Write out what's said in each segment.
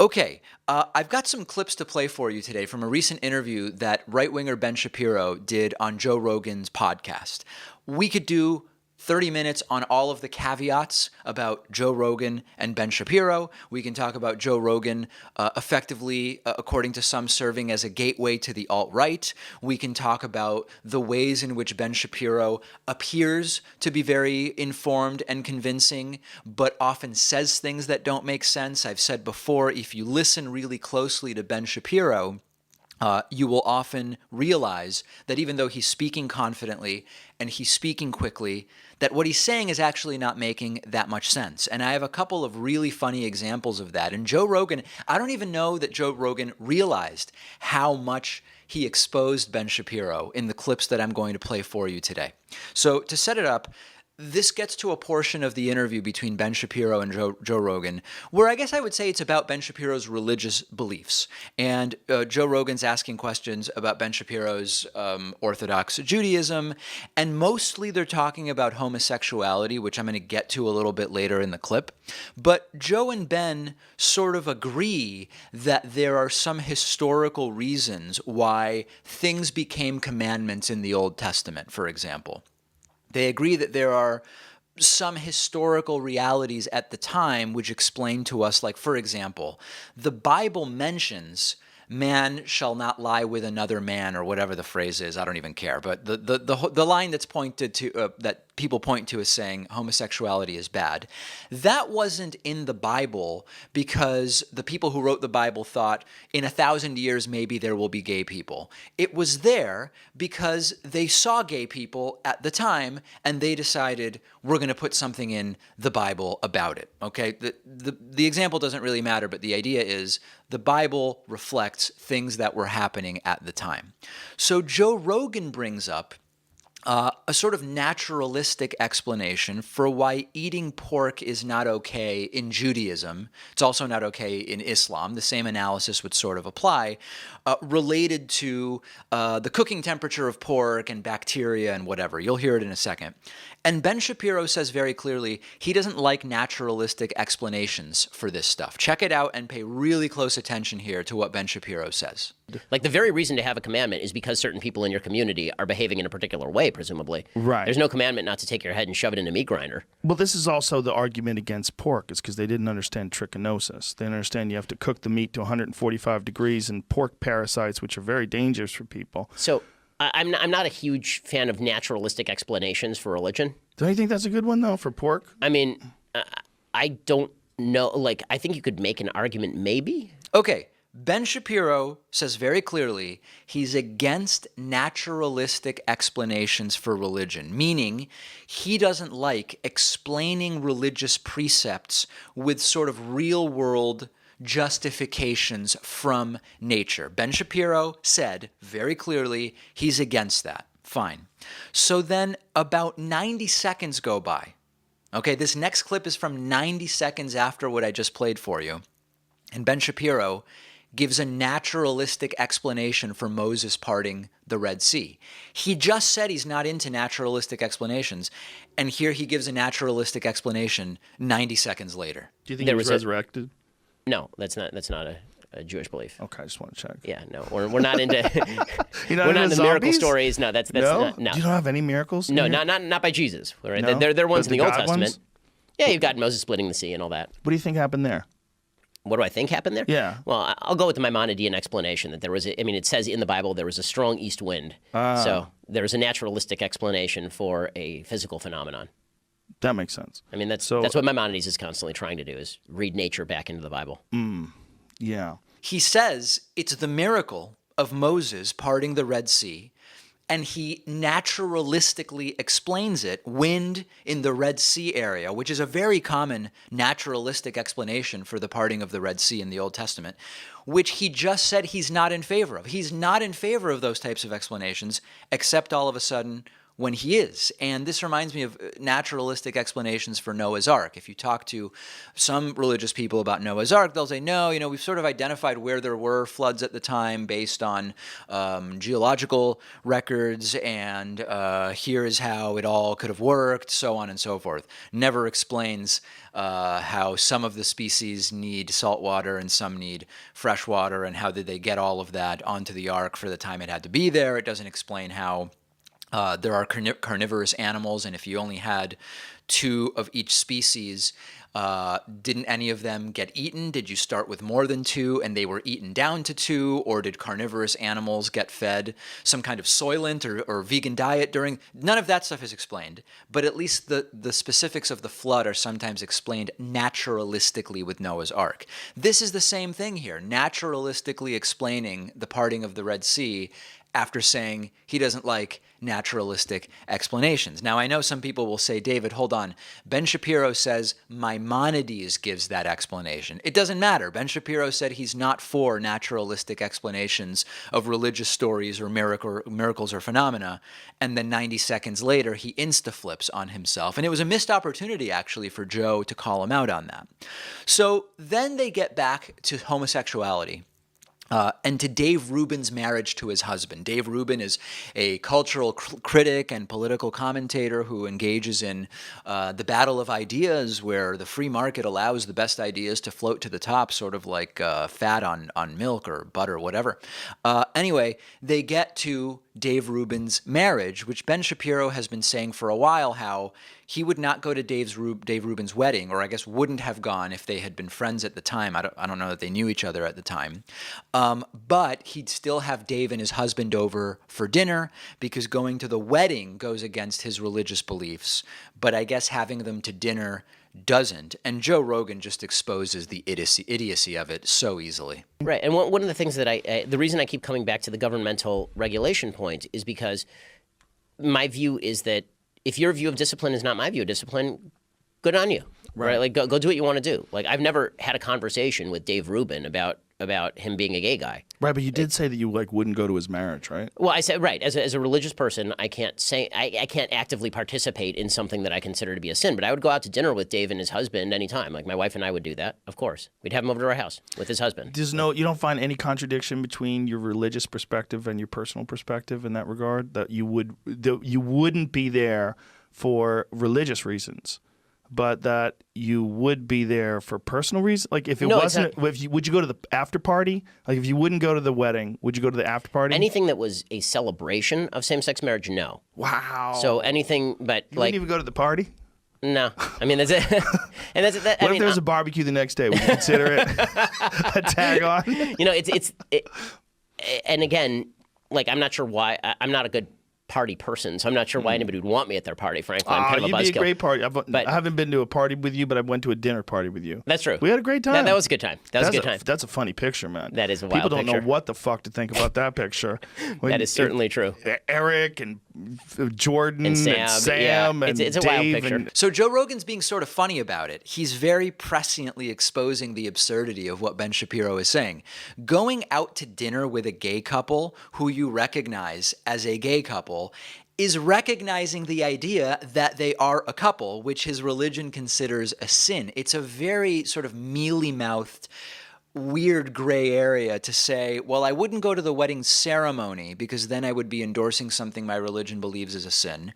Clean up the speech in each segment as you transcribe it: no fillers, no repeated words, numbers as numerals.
Okay, I've got some clips to play for you today from a recent interview that right-winger Ben Shapiro did on Joe Rogan's podcast. We could do 30 minutes on all of the caveats about Joe Rogan and Ben Shapiro. We can talk about Joe Rogan effectively, according to some, serving as a gateway to the alt-right. We can talk about the ways in which Ben Shapiro appears to be very informed and convincing, but often says things that don't make sense. I've said before, if you listen really closely to Ben Shapiro, you will often realize that even though he's speaking confidently and he's speaking quickly, that what he's saying is actually not making that much sense. And I have a couple of really funny examples of that. And Joe Rogan, I don't even know that Joe Rogan realized how much he exposed Ben Shapiro in the clips that I'm going to play for you today. So to set it up, this gets to a portion of the interview between Ben Shapiro and Joe Rogan, where I guess I would say it's about Ben Shapiro's religious beliefs. And Joe Rogan's asking questions about Ben Shapiro's Orthodox Judaism, and mostly they're talking about homosexuality, which I'm going to get to a little bit later in the clip. But Joe and Ben sort of agree that there are some historical reasons why things became commandments in the Old Testament, for example. They agree that there are some historical realities at the time which explain to us, like, for example, the Bible mentions man shall not lie with another man, or whatever the phrase is. I don't even care. But the line that's pointed to that people point to as saying homosexuality is bad, that wasn't in the Bible because the people who wrote the Bible thought in 1,000 years maybe there will be gay people. It was there because they saw gay people at the time and they decided we're going to put something in the Bible about it. Okay, the example doesn't really matter, but the idea is the Bible reflects things that were happening at the time. So Joe Rogan brings up a sort of naturalistic explanation for why eating pork is not okay in Judaism. It's also not okay in Islam. The same analysis would sort of apply, related to the cooking temperature of pork and bacteria and whatever. You'll hear it in a second. And Ben Shapiro says very clearly he doesn't like naturalistic explanations for this stuff. Check it out and pay really close attention here to what Ben Shapiro says. Like, the very reason to have a commandment is because certain people in your community are behaving in a particular way, presumably. Right. There's no commandment not to take your head and shove it in a meat grinder. Well, this is also the argument against pork, is because they didn't understand trichinosis. They didn't understand you have to cook the meat to 145 degrees and pork parasites, which are very dangerous for people. So I'm not a huge fan of naturalistic explanations for religion. Don't you think that's a good one, though, for pork? I mean, I don't know. Like, I think you could make an argument, maybe. Okay. Ben Shapiro says very clearly he's against naturalistic explanations for religion, meaning he doesn't like explaining religious precepts with sort of real-world justifications from nature. Ben Shapiro said very clearly he's against that. Fine. So then about 90 seconds go by. Okay, this next clip is from 90 seconds after what I just played for you. And Ben Shapiro gives a naturalistic explanation for Moses parting the Red Sea. He just said he's not into naturalistic explanations, and here he gives a naturalistic explanation 90 seconds later. Do you think he was resurrected? No, that's not a Jewish belief. Okay, I just want to check. Yeah, no, we're not into You're not we're not into miracle zombies? stories. No, that's No? not. No, You don't have any miracles? no, in here? not by Jesus. Right? No? They're ones But in the Old God Testament. ones? Yeah, you've got Moses splitting the sea and all that. What do you think happened there? What do I think happened there? Yeah. Well, I'll go with the Maimonidean explanation that there was, it says in the Bible there was a strong east wind. So there's a naturalistic explanation for a physical phenomenon. That makes sense. I mean, that's what Maimonides is constantly trying to do, is read nature back into the Bible. Yeah. He says it's the miracle of Moses parting the Red Sea, and he naturalistically explains it, wind in the Red Sea area, which is a very common naturalistic explanation for the parting of the Red Sea in the Old Testament, which he just said he's not in favor of. He's not in favor of those types of explanations, except all of a sudden, when he is. And this reminds me of naturalistic explanations for Noah's Ark. If you talk to some religious people about Noah's Ark, they'll say, no, we've sort of identified where there were floods at the time based on geological records, and here is how it all could have worked, so on and so forth. Never explains how some of the species need salt water and some need fresh water, and how did they get all of that onto the ark for the time it had to be there. It doesn't explain how there are carnivorous animals, and if you only had 2 of each species, didn't any of them get eaten? Did you start with more than 2 and they were eaten down to 2? Or did carnivorous animals get fed some kind of soylent or vegan diet during? None of that stuff is explained, but at least the specifics of the flood are sometimes explained naturalistically with Noah's Ark. This is the same thing here, naturalistically explaining the parting of the Red Sea after saying he doesn't like naturalistic explanations. Now, I know some people will say, David, hold on. Ben Shapiro says Maimonides gives that explanation. It doesn't matter. Ben Shapiro said he's not for naturalistic explanations of religious stories or miracles or phenomena. And then 90 seconds later, he insta-flips on himself. And it was a missed opportunity, actually, for Joe to call him out on that. So then they get back to homosexuality. And to Dave Rubin's marriage to his husband. Dave Rubin is a cultural critic and political commentator who engages in the battle of ideas, where the free market allows the best ideas to float to the top, sort of like fat on milk or butter, whatever. Anyway, they get to Dave Rubin's marriage, which Ben Shapiro has been saying for a while how he would not go to Dave Rubin's wedding, or I guess wouldn't have gone if they had been friends at the time. I don't know that they knew each other at the time. But he'd still have Dave and his husband over for dinner, because going to the wedding goes against his religious beliefs. But I guess having them to dinner doesn't. And Joe Rogan just exposes the idiocy of it so easily. Right. And one of the things that the reason I keep coming back to the governmental regulation point is because my view is that if your view of discipline is not my view of discipline, good on you. Right? Like, go do what you want to do. Like, I've never had a conversation with Dave Rubin about him being a gay guy. Right, but you did say that you wouldn't go to his marriage, right? Well, I said, right, as a religious person, I can't say I can't actively participate in something that I consider to be a sin, but I would go out to dinner with Dave and his husband anytime. Like, my wife and I would do that, of course. We'd have him over to our house with his husband. You don't find any contradiction between your religious perspective and your personal perspective in that regard? That you wouldn't be there for religious reasons, but that you would be there for personal reasons? Like, if it wasn't, would you go to the after party? Like, if you wouldn't go to the wedding, would you go to the after party? Anything that was a celebration of same-sex marriage, no. Wow. So anything, but you wouldn't even go to the party? No. I mean, that's it. And that's that. What if there was a barbecue the next day? Would you consider it a tag on? And again, like, I'm not sure why. I'm not a good party person, so I'm not sure why anybody would want me at their party, frankly. I'm kind of a buzzkill. You'd be a great party. I haven't been to a party with you, but I went to a dinner party with you. That's true. We had a great time. That was a good time. That was a good time. That's a funny picture, man. That is a wild picture. People don't picture. know what the fuck to think about that picture. That is certainly true. Eric and Jordan and Sam, and it's a Dave wild picture. So Joe Rogan's being sort of funny about it. He's very presciently exposing the absurdity of what Ben Shapiro is saying. Going out to dinner with a gay couple who you recognize as a gay couple is recognizing the idea that they are a couple, which his religion considers a sin. It's a very sort of mealy-mouthed, weird gray area to say, well, I wouldn't go to the wedding ceremony because then I would be endorsing something my religion believes is a sin.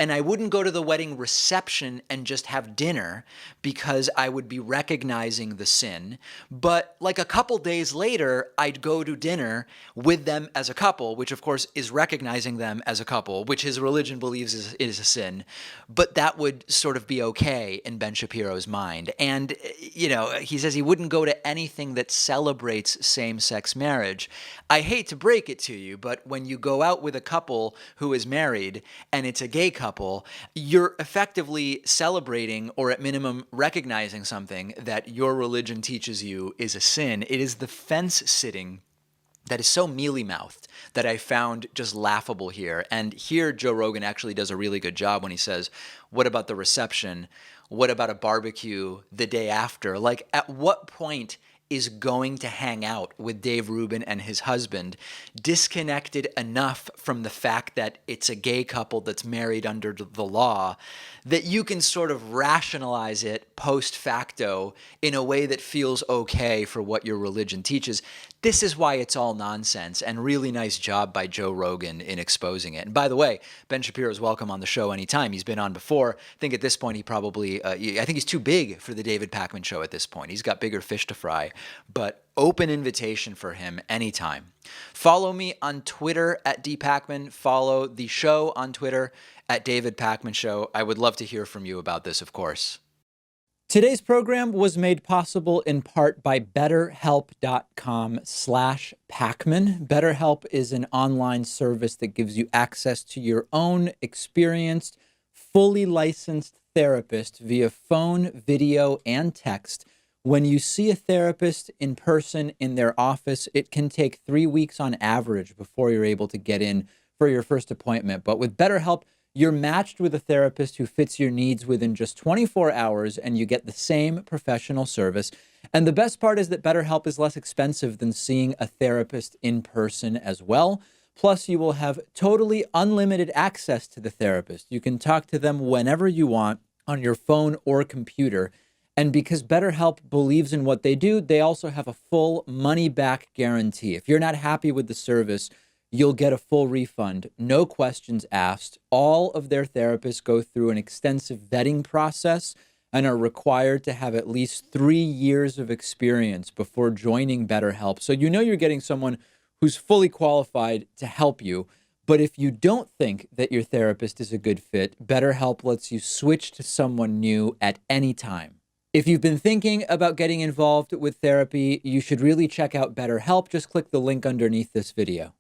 And I wouldn't go to the wedding reception and just have dinner because I would be recognizing the sin. But like a couple days later, I'd go to dinner with them as a couple, which of course is recognizing them as a couple, which his religion believes is a sin. But that would sort of be okay in Ben Shapiro's mind. And, he says he wouldn't go to anything that celebrates same-sex marriage. I hate to break it to you, but when you go out with a couple who is married and it's a gay couple, you're effectively celebrating, or at minimum recognizing, something that your religion teaches you is a sin. It is the fence sitting that is so mealy-mouthed that I found just laughable here. And here Joe Rogan actually does a really good job when he says, what about the reception? What about a barbecue the day after? Like, at what point is going to hang out with Dave Rubin and his husband, disconnected enough from the fact that it's a gay couple that's married under the law, that you can sort of rationalize it post facto in a way that feels okay for what your religion teaches. This is why it's all nonsense, and really nice job by Joe Rogan in exposing it. And by the way, Ben Shapiro is welcome on the show anytime. He's been on before. I think at this point he probably, I think he's too big for the David Pakman show at this point. He's got bigger fish to fry, but open invitation for him anytime. Follow me on Twitter at dpakman. Follow the show on Twitter at David Pakman Show. I would love to hear from you about this, of course. Today's program was made possible in part by BetterHelp.com/Pakman. BetterHelp is an online service that gives you access to your own experienced, fully licensed therapist via phone, video, and text. When you see a therapist in person in their office, it can take 3 weeks on average before you're able to get in for your first appointment. But with BetterHelp, you're matched with a therapist who fits your needs within just 24 hours, and you get the same professional service. And the best part is that BetterHelp is less expensive than seeing a therapist in person as well. Plus, you will have totally unlimited access to the therapist. You can talk to them whenever you want on your phone or computer. And because BetterHelp believes in what they do, they also have a full money-back guarantee. If you're not happy with the service, you'll get a full refund, no questions asked. All of their therapists go through an extensive vetting process and are required to have at least 3 years of experience before joining BetterHelp. So you know you're getting someone who's fully qualified to help you. But if you don't think that your therapist is a good fit, BetterHelp lets you switch to someone new at any time. If you've been thinking about getting involved with therapy, you should really check out BetterHelp. Just click the link underneath this video.